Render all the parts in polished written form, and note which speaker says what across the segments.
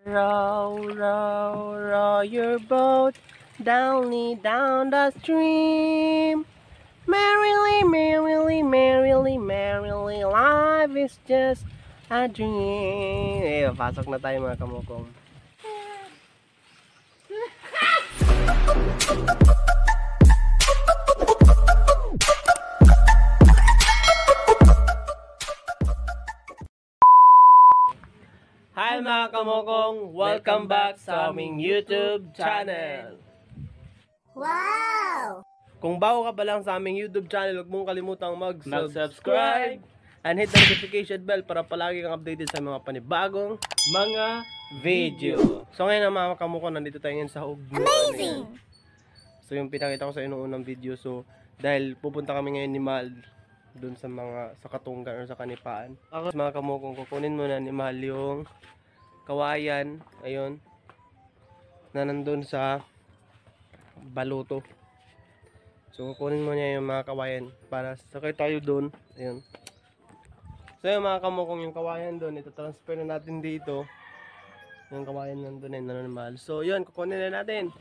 Speaker 1: Row, row, row your boat down the stream. Merrily, merrily, merrily, merrily, life is just a dream. Eh, pasok na tayo mga kamukong. Hi mga kamukong! Welcome back sa aming YouTube channel!
Speaker 2: Wow!
Speaker 1: Kung bago ka pa lang sa aming YouTube channel, huwag mong kalimutang mag-subscribe and hit the notification bell para palagi kang updated sa mga panibagong mga video. So ngayon mga kamukong, nandito tayo ngayon sa Ugno.
Speaker 2: Amazing!
Speaker 1: So yung pinakita ko sa inyo unang video, so dahil pupunta kami ngayon ni Mal dun sa Katunggan o sa Kanipaan. Ako mga kamukong, kukunin muna ni Mal yung kawayan, ayun, na nandun sa baluto. So kukunin mo niya yung mga kawayan para sakay tayo dun, ayun. So yung mga kamukong, yung kawayan dun, ito-transfer na natin dito. Yung kawayan nandun ay nananmal. So yun, kukunin na natin.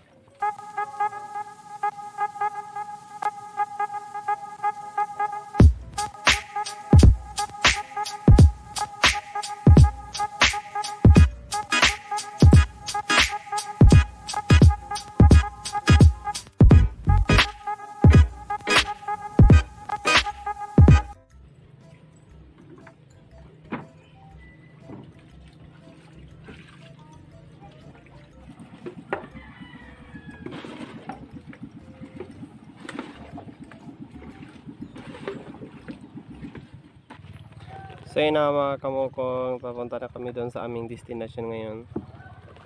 Speaker 1: So yun na mga kamukong, papunta na kami doon sa aming destination ngayon.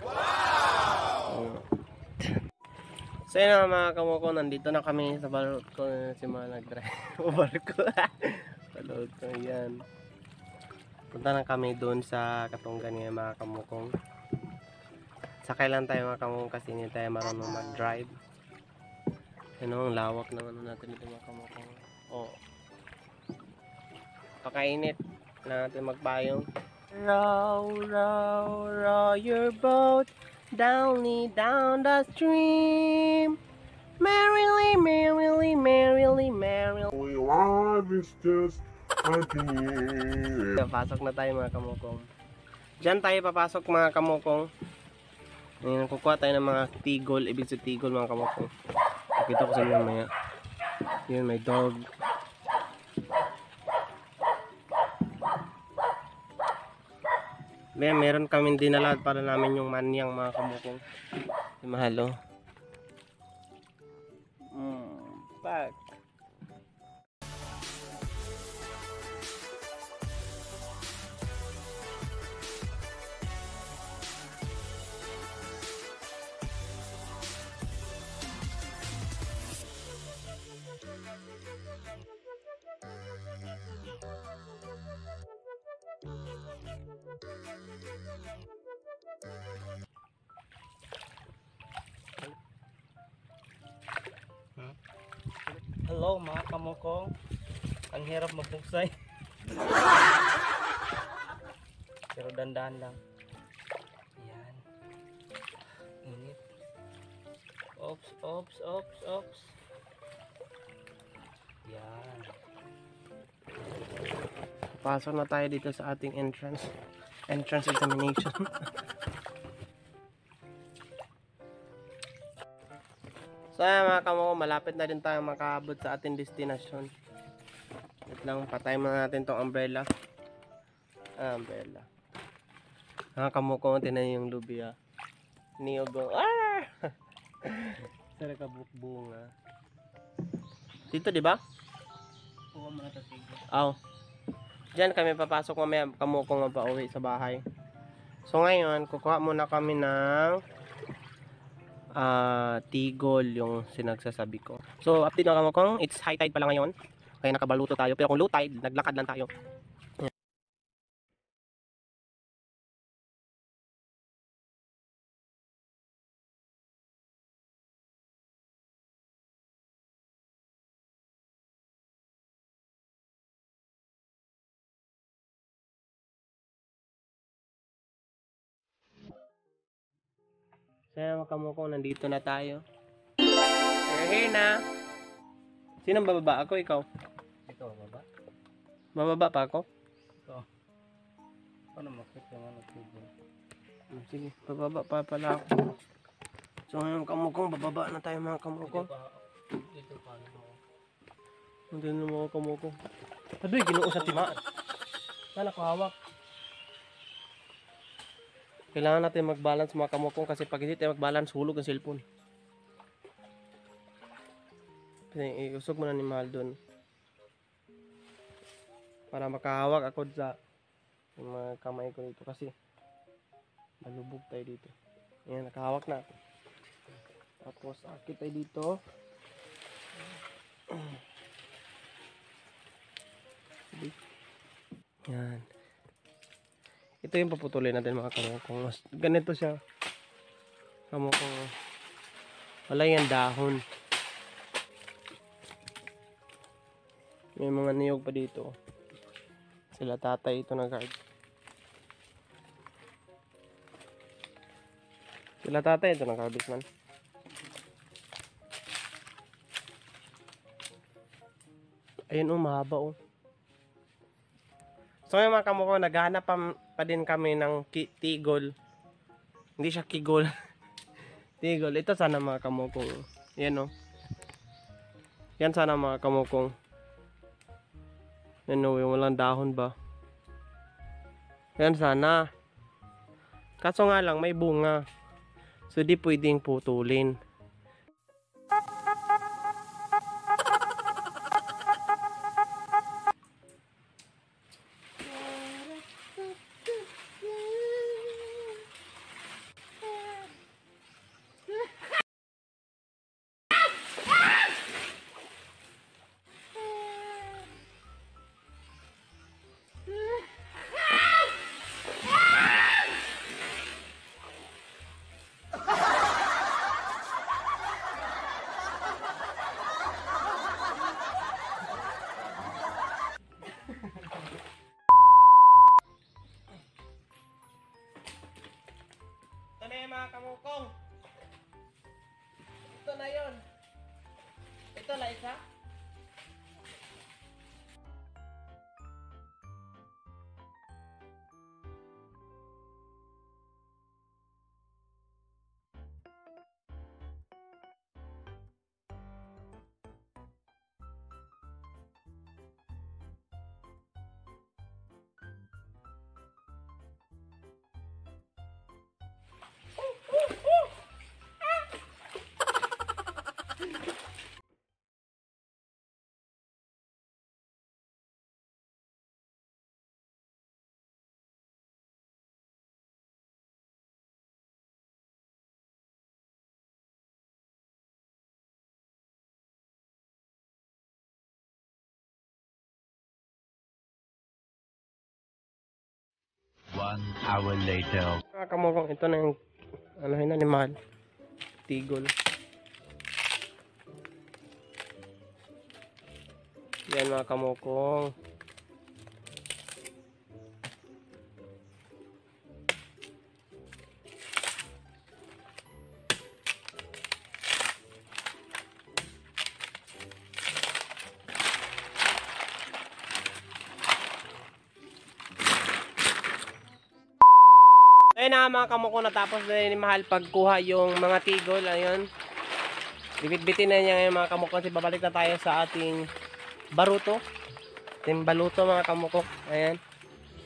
Speaker 1: Wow! So yun na mga kamukong, nandito na kami sa balot ko. Si mga nag-drive barko. Balot ko, yan. Punta na kami doon sa Katunggan ngayon mga kamukong. Sakay lang tayo mga kamukong kasi hindi tayo marunong mag-drive. Ano, ang lawak naman natin dito mga kamukong. Oh. Pakainit na natin magpayong. Row, row, row your boat down the stream. Merrily, merrily, merrily, merrily.
Speaker 3: Life is just a dream.
Speaker 1: Papasok na tayo mga kamukong. Diyan tayo papasok mga kamukong. Ngayon, kukuha tayo ng mga tigol. Ibig sa tigol mga kamukong. Pakita ko sa inyo mamaya. Yun, may dog. Meron kaming dinala para namin yung manyang mga kamukong. Yung mahalo. Back.
Speaker 4: Hello mga kamukong. Ang hirap magpuksay. Pero dandan lang. Yan. Init. Ops, ops, ops, ops. Yan.
Speaker 1: Pasok na tayo dito sa ating entrance examination. So ayan mga kamukong, malapit na din tayo makaabot sa ating destination. Wait lang, patay muna natin tong umbrella. Umbrella. Mga kamukong, tinan yung lubya. Niyogo. Sara ka bukbunga. Dito di ba?
Speaker 4: Puwa mo na tatigo.
Speaker 1: Aw. Diyan kami papasok mamaya kamukong pa uwi sa bahay. So ngayon, kukuha muna kami ng tigol yung sinagsasabi ko. So update na kamukong, it's high tide pala ngayon. Kaya nakabaluto tayo. Pero kung low tide, naglakad lang tayo. Kaya mga kamukong, nandito na tayo. We're here na. Sinong bababa? Ako, ikaw?
Speaker 4: Ito, baba.
Speaker 1: Mababa pa ako?
Speaker 4: Ito. Paano makita yung ano tubig?
Speaker 1: Sige, bababa pa pala ako. So ngayon kamukong, bababa na tayo mga kamukong.
Speaker 4: Dito pa ano.
Speaker 1: Hindi na mga kamukong. Adoy, ginoo sa tima. Sana ko hawak. Kailangan natin mag-balance mga kamukong kasi pag hindi tayo mag-balance, hulog ang cellphone. Iusog mo na ni Mahal doon. Para makahawak ako sa mga kamay ko dito kasi malubog tayo dito. Ayan, nakahawak na ako. Tapos akit tayo dito. Yan. Ito yung paputulin natin mga kamukong. Ganito siya. Kamukong. Wala yung dahon. May mga niyog pa dito. Sila tatay ito na guard. Sila tatay ito na garbage man. Ayun mahaba So yung mga kamukong, naghahanap pa din kami ng tigol. Hindi siya kigol. Tigol. Ito sana mga kamukong. Yan Yan sana mga kamukong. Ano, yung walang dahon ba? Yan sana. Kaso nga lang, may bunga. So di pwedeng putulin. Ito na yung mga kamukong. Ito na yun. Ito na isa.
Speaker 2: One hour later.
Speaker 1: Mga kamukong, ito na yung animal. Tigol. Yan mga kamukong. Ayun na mga kamukong, natapos na ni Mahal pagkuha yung mga tigol. Ayun. Bibit-bitin na niya yung mga kamukong. Kasi babalik na tayo sa ating baruto. Ating baluto mga kamukong. Ayan.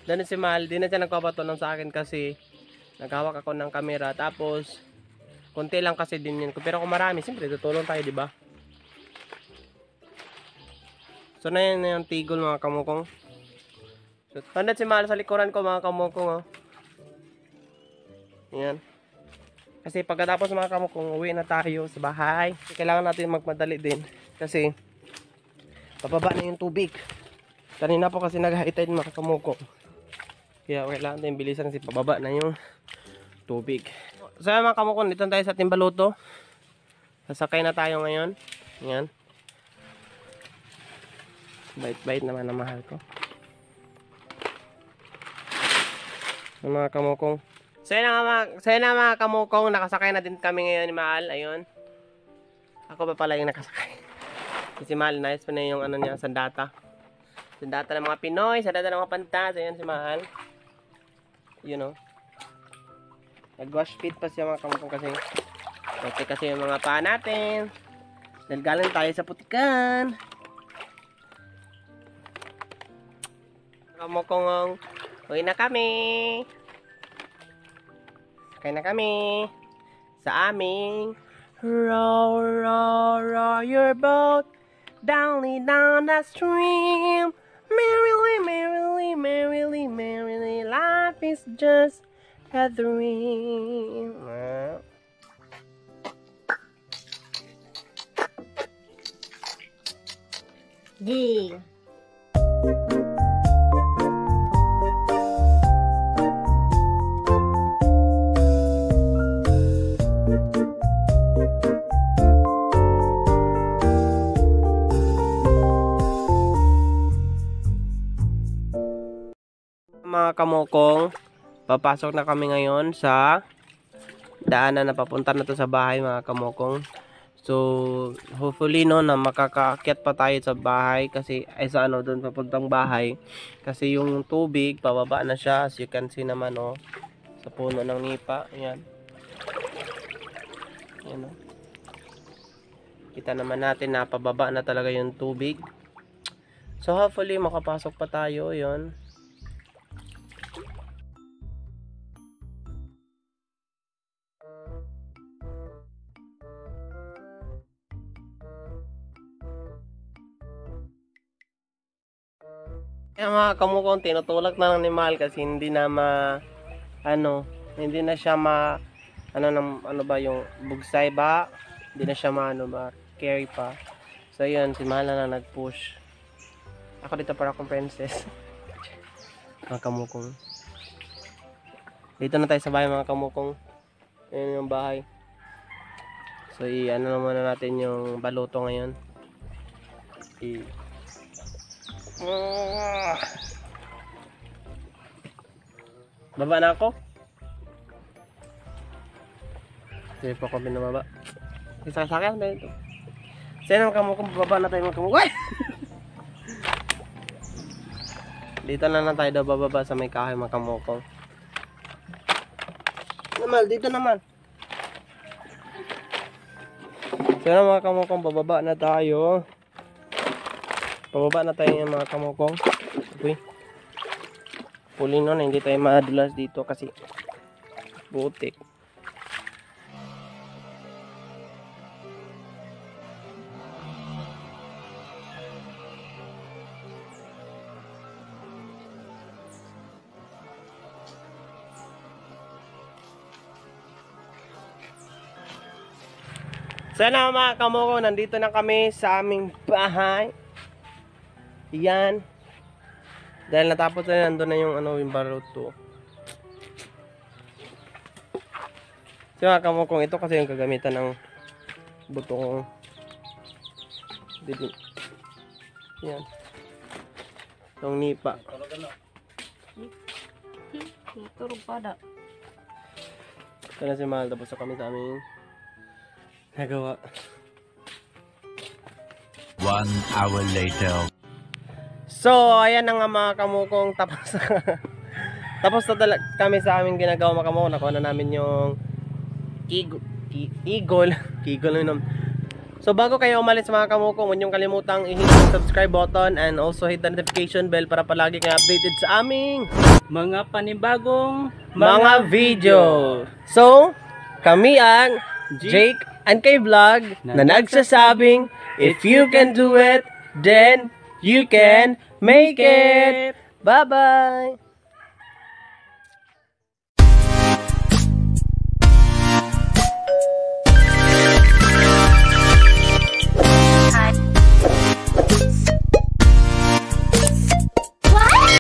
Speaker 1: Doon si Mahal. Di na siya nagpapatulong sa akin kasi naghawak ako ng camera. Tapos, konti lang kasi din yun. Pero kung marami, siyempre tutulong tayo, di ba? So na yan yung tigol mga kamukong. So, tanda si Mahal sa likuran ko mga kamukong. Ayan. Kasi pagkatapos mga kamukong, uwi na tayo sa bahay. Kailangan natin magmadali din. Kasi, pababa na yung tubig. Kanina po kasi nag-high tide mga kamukong. Kaya kailangan natin bilisan kasi pababa na yung tubig. So mga kamukong, dito tayo sa Timbaluto. Sasakay na tayo ngayon. Ayan. Bait-bait naman ang Mahal ko. So, mga kamukong, So yun na mga kamukong, nakasakay na din kami ngayon ni Mahal. Ayun. Ako pa pala yung nakasakay. Si Mahal, nice pa na yung ano niya, sandata. Sandata ng mga Pinoy, sandata ng mga pantas. Ayun si Mahal. You know. Nag-wash fit pa siya mga kamukong kasi. Okay kasi yung mga paa natin. Dahil galing tayo sa putikan. Kamukong, uwi na kami. Kaya na kami sa aming row, row, row your boat down the stream. Merrily, merrily, merrily, merrily, life is just a dream.
Speaker 5: G.
Speaker 1: Mga kamukong, papasok na kami ngayon sa daanan na papunta na to sa bahay mga kamukong. So hopefully no na makakaakyat pa tayo sa bahay kasi ay sa ano doon papuntang bahay kasi yung tubig pababa na siya, as you can see naman oh, sa puno ng nipa. Ayan. Ayan oh. Kita naman natin na pababa na talaga yung tubig. So hopefully makapasok pa tayo. Yun. Kaya mga kamukong, tinutulak na lang ni Mahal kasi hindi na hindi na siya ano ba yung bugsay ba? Hindi na siya ma-carry pa. So yun, si Mahal na nag-push. Ako dito para akong princess. Mga kamukong. Dito na tayo sa bahay mga kamukong. Ayan yung bahay. So ano na muna natin yung baluto ngayon. Baba na ako. Hindi pa ako binababa. Isa sa akin dito. Sino ang kamukong bababa na tayo mga kamukong? Dito na lang tayo daw bababa sa may kahoy mga kamukong. Naman, dito naman. Sino mga kamukong, bababa na tayo. Pababa na tayo yung mga kamukong. Uy. Puli nun, hindi tayo madulas dito kasi butik. Sana mga kamukong, nandito na kami sa aming bahay. Yan. Dahil natapos na nandun na yung yung baluto. So mga kamukong, ito kasi yung kagamitan ng butong dito. Yan. Itong nipa.
Speaker 5: Turog pada.
Speaker 1: Ito na si Mahal, tapos na kami sa aming nagawa.
Speaker 2: 1 hour later.
Speaker 1: So, ayan na nga mga kamukong, tapos na kami sa aming ginagawa mga kamukong. Nakuha na namin yung Eagle yun. So, bago kayo umalis mga kamukong, huwag niyong kalimutang i-hit yung subscribe button and also hit the notification bell para palagi kayo updated sa aming
Speaker 4: Mga panibagong
Speaker 1: mga video. So, kami ang Jake and Kay Vlog na nagsasabing, if you can do it, then you can make it. Bye-bye!